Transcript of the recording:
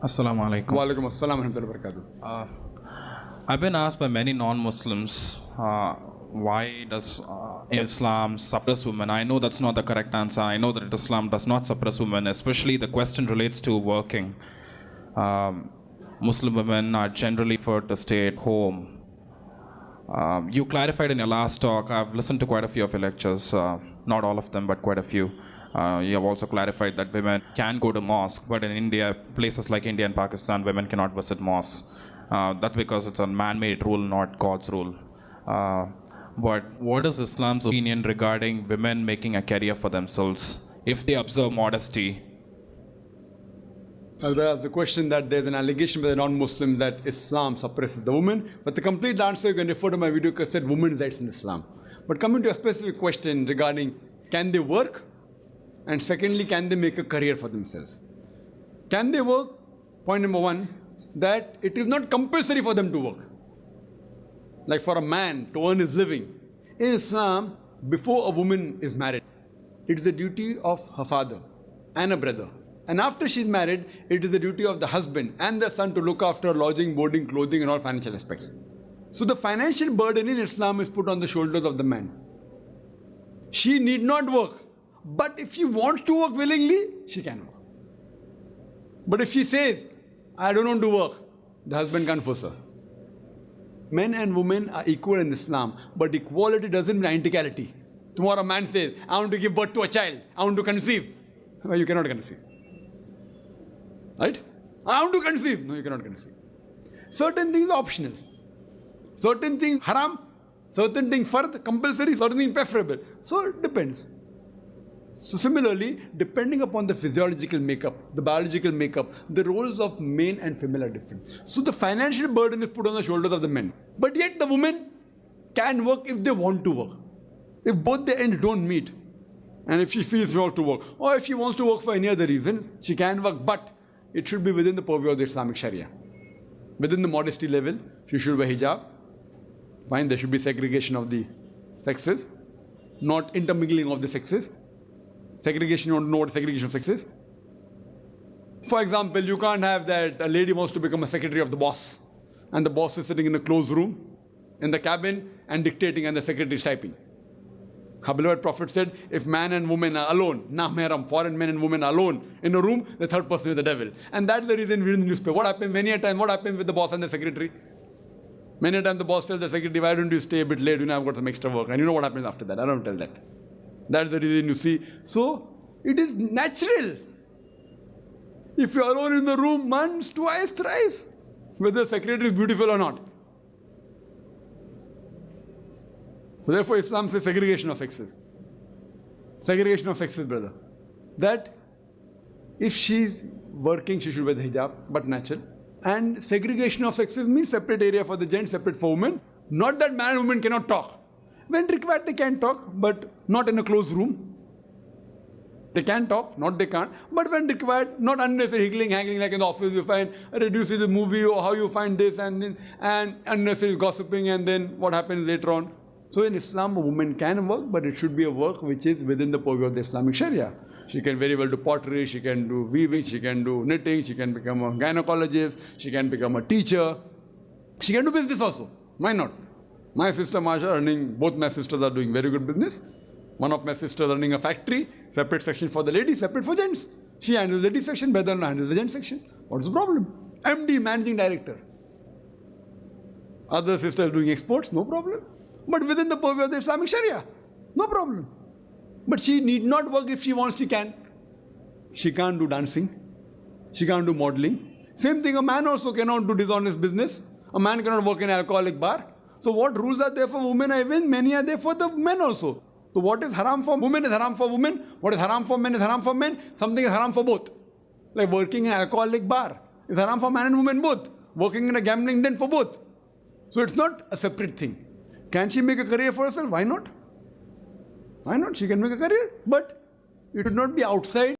Assalamu alaikum. Wa alaikum assalam wa rahmatullahi wa barakatuh. I've been asked by many non-Muslims, why does Islam suppress women? I know that's not the correct answer. I know that Islam does not suppress women, especially the question relates to working. Muslim women are generally preferred to stay at home. You clarified in your last talk, I've listened to quite a few of your lectures, not all of them, but quite a few. You have also clarified that women can go to mosque, but in India, places like India and Pakistan, women cannot visit mosques. That's because it's a man-made rule, not God's rule. But what is Islam's opinion regarding women making a career for themselves if they observe modesty? There's a question that there's an allegation by the non-Muslim that Islam suppresses the woman. But the complete answer you can refer to my video cassette, Women's Rights in Islam. But coming to a specific question regarding can they work? And secondly, can they make a career for themselves? Can they work? Point number one, that it is not compulsory for them to work. Like for a man to earn his living. In Islam, before a woman is married, it is the duty of her father and a brother. And after she's married, it is the duty of the husband and the son to look after lodging, boarding, clothing and all financial aspects. So the financial burden in Islam is put on the shoulders of the man. She need not work. But if she wants to work willingly, she can work. But if she says, I don't want to work, the husband can't force her. Men and women are equal in Islam, but equality doesn't mean identicality. Tomorrow a man says, I want to give birth to a child, I want to conceive. Well, you cannot conceive. Right? I want to conceive. No, you cannot conceive. Certain things are optional. Certain things haram, certain things fard, compulsory, certain things preferable. So it depends. So similarly, depending upon the physiological makeup, the biological makeup, the roles of male and female are different. So the financial burden is put on the shoulders of the men. But yet the women can work if they want to work. If both the ends don't meet, and if she feels she wants to work, or if she wants to work for any other reason, she can work, but it should be within the purview of the Islamic Sharia. Within the modesty level, she should wear hijab. Fine, there should be segregation of the sexes, not intermingling of the sexes. Segregation, you want to know what segregation of sexes? For example, you can't have that a lady wants to become a secretary of the boss, and the boss is sitting in a closed room, in the cabin, and dictating, and the secretary is typing. Our beloved Prophet said, if man and woman are alone, mahram, foreign men and women are alone in a room, the third person is the devil. And that's the reason we read in the newspaper. What happens many a time? What happens with the boss and the secretary? Many a time the boss tells the secretary, why don't you stay a bit late? You know, I've got some extra work. And you know what happens after that? I don't tell that. That's the reason you see. So, it is natural. If you're alone in the room once, twice, thrice, whether the secretary is beautiful or not. So therefore, Islam says segregation of sexes. Segregation of sexes, brother. That if she's working, she should wear the hijab, but natural. And segregation of sexes means separate area for the gents, separate for women. Not that man and woman cannot talk. When required, they can talk, but not in a closed room. They can talk, not they can't. But when required, not unnecessary higgling, haggling like in the office, you find reduces the movie or how you find this and unnecessary gossiping, and then what happens later on. So in Islam, a woman can work, but it should be a work which is within the purview of the Islamic Sharia. She can very well do pottery, she can do weaving, she can do knitting, she can become a gynecologist, she can become a teacher. She can do business also. Why not? My sister Masha earning, both my sisters are doing very good business. One of my sisters running a factory, separate section for the ladies, separate for gents. She handles the ladies section, better than handles the gents section. What's the problem? MD, managing director. Other sister doing exports, no problem. But within the purview of the Islamic Sharia, no problem. But she need not work if she wants, she can. She can't do dancing. She can't do modeling. Same thing, a man also cannot do dishonest business. A man cannot work in an alcoholic bar. So what rules are there for women? Even many are there for the men also. So what is haram for women is haram for women. What is haram for men is haram for men. Something is haram for both. Like working in an alcoholic bar is haram for man and woman both. Working in a gambling den for both. So it's not a separate thing. Can she make a career for herself? Why not? Why not? She can make a career. But it would not be outside